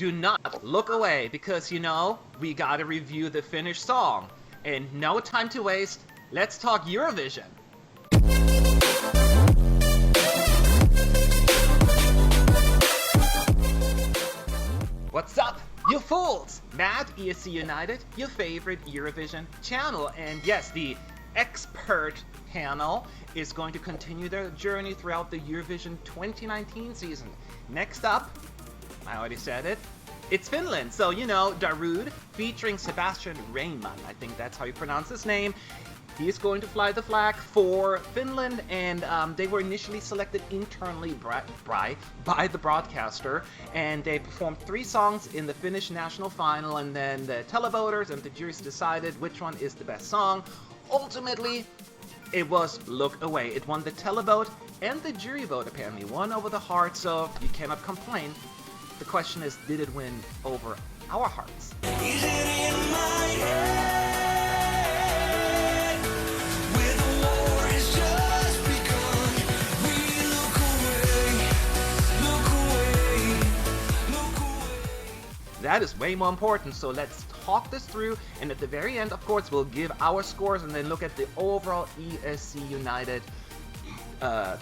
do not look away because, we gotta review the Finnish song. And no time to waste, let's talk Eurovision. What's up, you fools? Matt, ESC United, your favorite Eurovision channel. And yes, the expert panel is going to continue their journey throughout the Eurovision 2019 season. Next up, I already said it, it's Finland. So, Darude featuring Sebastian Reyman. I think that's how you pronounce his name. He's going to fly the flag for Finland, and they were initially selected internally by the broadcaster, and they performed 3 songs in the Finnish national final, and then the televoters and the juries decided which one is the best song. Ultimately, it was Look Away. It won the televote and the jury vote, apparently. Won over the heart, so you cannot complain. The question is, did it win over our hearts? Is it in my head where the war has just begun? We look away, look away. That is way more important, so let's talk this through, and at the very end, of course, we'll give our scores and then look at the overall ESC United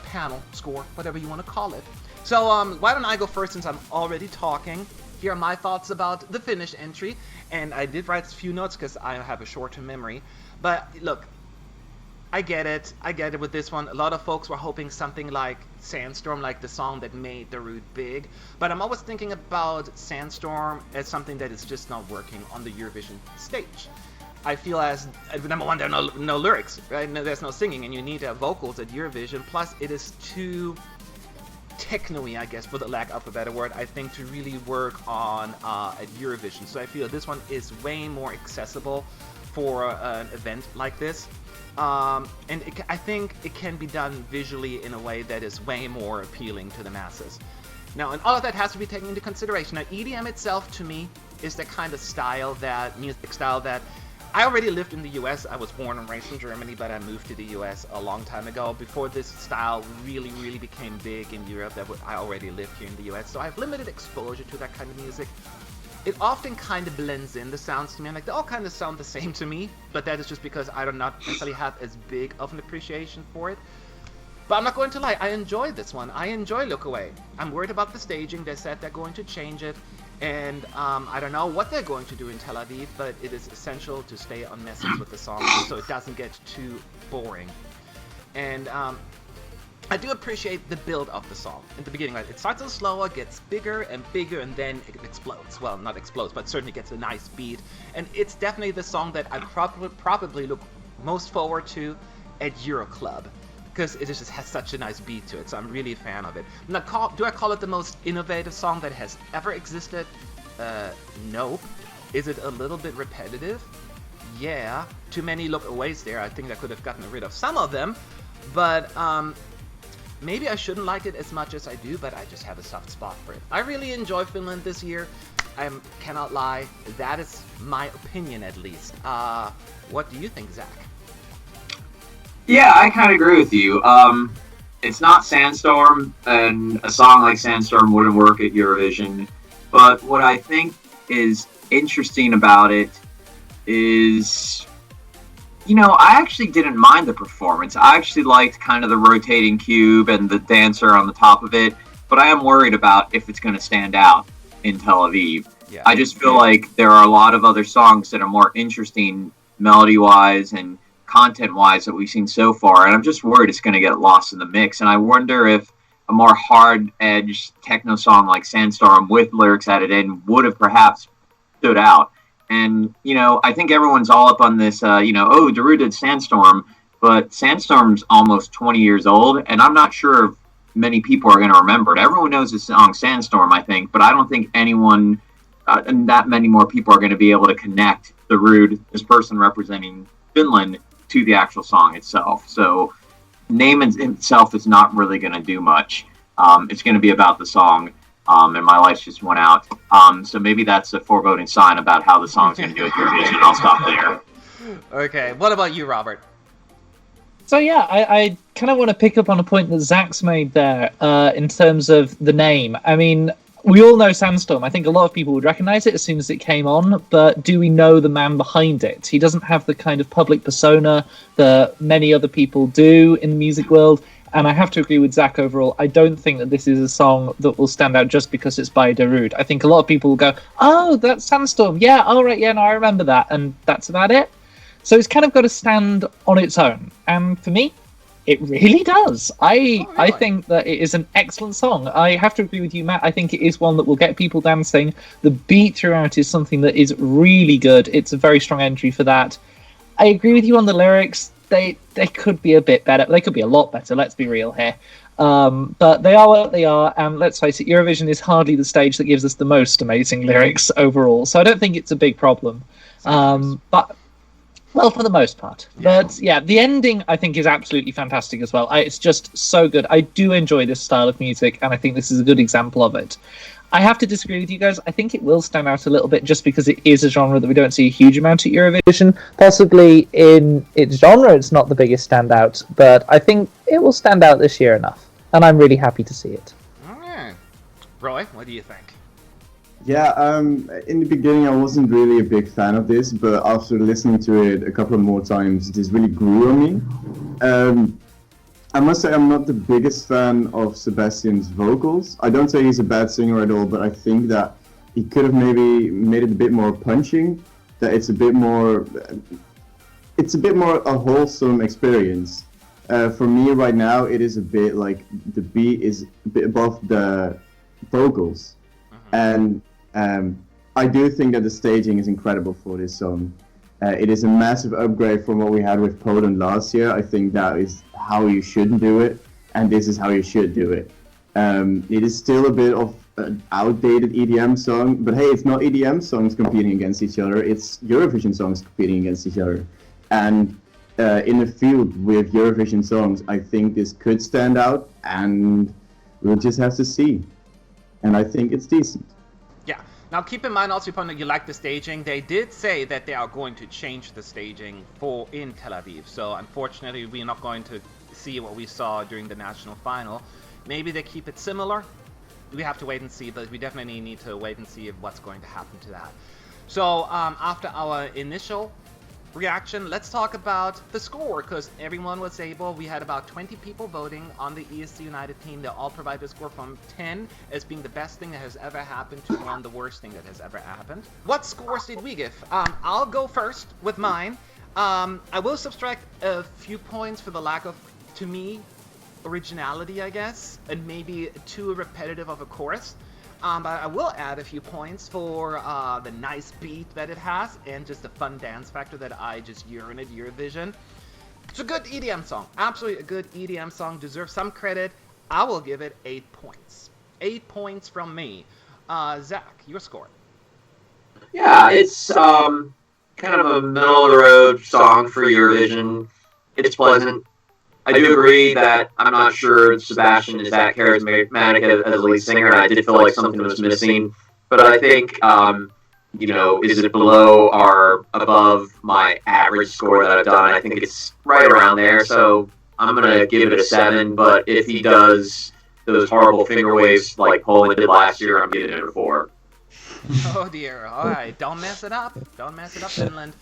panel score, whatever you want to call it. So why don't I go first since I'm already talking. Here are my thoughts about the Finnish entry, and I did write a few notes because I have a short-term memory. But look, I get it with this one. A lot of folks were hoping something like Sandstorm, like the song that made Darude big. But I'm always thinking about Sandstorm as something that is just not working on the Eurovision stage. I feel as, number one, there are no lyrics, right? There's no singing, and you need to have vocals at Eurovision. Plus, it is too techno-y, I guess, for the lack of a better word, I think, to really work on at Eurovision. So I feel this one is way more accessible for an event like this. And I think it can be done visually in a way that is way more appealing to the masses. Now, and all of that has to be taken into consideration. Now, EDM itself, to me, is the kind of music style that I already lived in the US. I was born and raised in Germany, but I moved to the US a long time ago. Before this style really, really became big in Europe, I already lived here in the US. So I have limited exposure to that kind of music. It often kind of blends in the sounds to me. Like, they all kind of sound the same to me, but that is just because I do not necessarily have as big of an appreciation for it. But I'm not going to lie, I enjoy this one. I enjoy Look Away. I'm worried about the staging. They said they're going to change it. And I don't know what they're going to do in Tel Aviv, but it is essential to stay on message with the song so it doesn't get too boring. And I do appreciate the build of the song. In the beginning, right? It starts a little slower, gets bigger, and then it explodes. Well, not explodes, but certainly gets a nice beat. And it's definitely the song that I probably look most forward to at Euroclub, because it just has such a nice beat to it, so I'm really a fan of it. Now, do I call it the most innovative song that has ever existed? Nope. Is it a little bit repetitive? Yeah. Too many Look Aways there. I think I could have gotten rid of some of them, but maybe I shouldn't like it as much as I do, but I just have a soft spot for it. I really enjoy Finland this year. I cannot lie. That is my opinion, at least. What do you think, Zach? Yeah, I kind of agree with you. It's not Sandstorm, and a song like Sandstorm wouldn't work at Eurovision. But what I think is interesting about it is, I actually didn't mind the performance. I actually liked kind of the rotating cube and the dancer on the top of it. But I am worried about if it's going to stand out in Tel Aviv. Yeah. I just feel like there are a lot of other songs that are more interesting melody-wise and content-wise that we've seen so far, and I'm just worried it's going to get lost in the mix. And I wonder if a more hard-edged techno song like Sandstorm with lyrics added in would have perhaps stood out. And, I think everyone's all up on this, Darude did Sandstorm, but Sandstorm's almost 20 years old, and I'm not sure if many people are going to remember it. Everyone knows the song Sandstorm, I think, but I don't think anyone, and that many more people are going to be able to connect Darude, this person representing Finland, to the actual song itself. So name in itself is not really going to do much. It's going to be about the song, and my lights just went out. So maybe that's a foreboding sign about how the song's going to do at Eurovision. I'll stop there. Okay, what about you, Robert? So yeah, I kind of want to pick up on a point that Zach's made there in terms of the name. I mean, we all know Sandstorm. I think a lot of people would recognize it as soon as it came on, but do we know the man behind it? He doesn't have the kind of public persona that many other people do in the music world. And I have to agree with Zach overall. I don't think that this is a song that will stand out just because it's by Darude. I think a lot of people will go, oh, that's Sandstorm. Yeah, all right, yeah, no, I remember that. And that's about it. So it's kind of got to stand on its own. And for me, it really does. I think that it is an excellent song. I have to agree with you, Matt. I think it is one that will get people dancing. The beat throughout is something that is really good. It's a very strong entry for that. I agree with you on the lyrics. They could be a bit better. They could be a lot better, let's be real here. But they are what they are, and let's face it, Eurovision is hardly the stage that gives us the most amazing lyrics overall. So I don't think it's a big problem. But well, for the most part. Yeah. But yeah, the ending I think is absolutely fantastic as well. It's just so good. I do enjoy this style of music, and I think this is a good example of it. I have to disagree with you guys. I think it will stand out a little bit just because it is a genre that we don't see a huge amount at Eurovision. Possibly in its genre, it's not the biggest standout, but I think it will stand out this year enough, and I'm really happy to see it. All right. Roy, what do you think? Yeah, in the beginning I wasn't really a big fan of this, but after listening to it a couple of more times, this really grew on me. I must say I'm not the biggest fan of Sebastian's vocals. I don't say he's a bad singer at all, but I think that he could have maybe made it a bit more punching, that it's a bit more a wholesome experience. For me right now, it is a bit like the beat is a bit above the vocals. And I do think that the staging is incredible for this song. It is a massive upgrade from what we had with Poland last year. I think that is how you shouldn't do it, and this is how you should do it. It is still a bit of an outdated EDM song, but hey, it's not EDM songs competing against each other, it's Eurovision songs competing against each other. And in the field with Eurovision songs, I think this could stand out, and we'll just have to see. And I think it's decent. Yeah. Now keep in mind also, your point that you like the staging. They did say that they are going to change the staging in Tel Aviv. So unfortunately, we're not going to see what we saw during the national final. Maybe they keep it similar. We have to wait and see, but we definitely need to wait and see what's going to happen to that. So after our initial reaction, let's talk about the score, because everyone was able, we had about 20 people voting on the ESC United team. They all provided a score from 10 as being the best thing that has ever happened to 1 the worst thing that has ever happened. What scores did we give? I'll go first with mine. I will subtract a few points for the lack of, to me, originality, I guess, and maybe too repetitive of a chorus. But I will add a few points for the nice beat that it has and just the fun dance factor that I just yearn at Eurovision. It's a good EDM song. Absolutely a good EDM song. Deserves some credit. I will give it 8 points. 8 points from me. Zach, your score. Yeah, it's kind of a middle-of-the-road song for Eurovision. It's pleasant. I do agree that I'm not sure Sebastian is that charismatic as a lead singer, and I did feel like something was missing. But I think, is it below or above my average score that I've done? I think it's right around there, so I'm going to give it a 7. But if he does those horrible finger waves like Poland did last year, I'm giving it a 4. Oh dear. All right. Don't mess it up. Don't mess it up, Finland.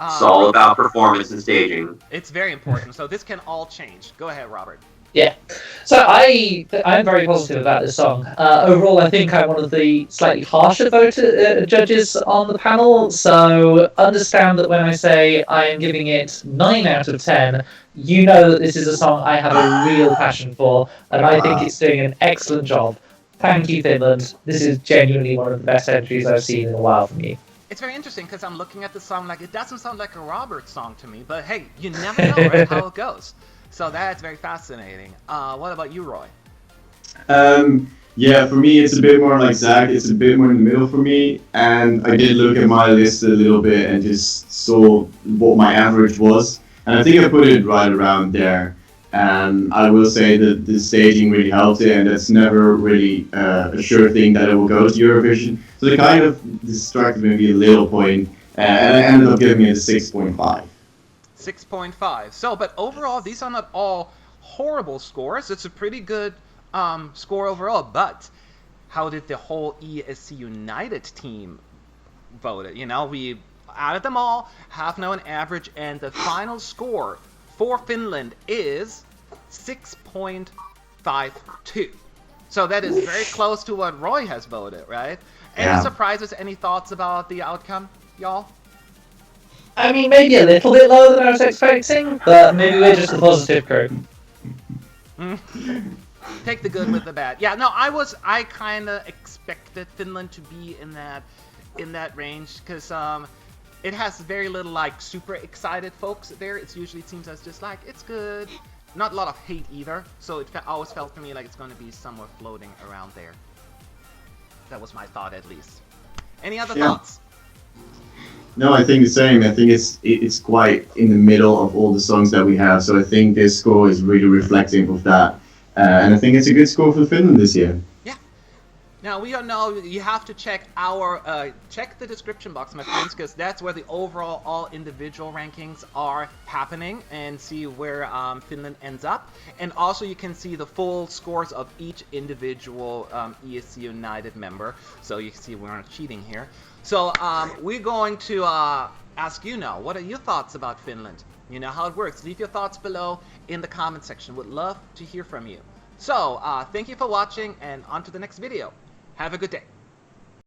It's all about performance and staging. It's very important. So this can all change. Go ahead, Robert. Yeah. So I'm very positive about this song. Overall, I think I'm one of the slightly harsher judges on the panel. So understand that when I say I am giving it 9 out of 10, you know that this is a song I have a real passion for, and I think it's doing an excellent job. Thank you, Finland. This is genuinely one of the best entries I've seen in a while from you. It's very interesting because I'm looking at the song like it doesn't sound like a Robert song to me, but hey, you never know, right, how it goes. So that's very fascinating. What about you, Roy? Yeah, for me it's a bit more like Zach. It's a bit more in the middle for me, and I did look at my list a little bit and just saw what my average was, and I think I put it right around there. I will say that the staging really helped it, and that's never really a sure thing that it will go to Eurovision. So it kind of distracted me a little point, and I ended up giving it a 6.5. 6.5. So, but overall, these are not all horrible scores. It's a pretty good score overall. But how did the whole ESC United team vote it. You know, we added them all, half now an average, and the final score for Finland is 6.52. So that is very close to what Roy has voted, right? Any surprises, any thoughts about the outcome, y'all? I mean, maybe a little bit lower than I was expecting, but maybe we're just the positive crew. Take the good with the bad. Yeah, no, I kind of expected Finland to be in that range, because it has very little like super excited folks there. It usually seems as just like it's good, not a lot of hate either. So it always felt for me like it's going to be somewhere floating around there. That was my thought, at least. Any other thoughts? No, I think the same. I think it's quite in the middle of all the songs that we have. So I think this score is really reflective of that, and I think it's a good score for Finland this year. Yeah. Now we don't know. You have to check check the description box, my friends, because that's where the overall all individual rankings are happening, and see where Finland ends up. And also you can see the full scores of each individual ESC United member, so you can see we're not cheating here. So we're going to ask you now, what are your thoughts about Finland? You know how it works. Leave your thoughts below in the comment section. Would love to hear from you. So thank you for watching, and on to the next video. Have a good day.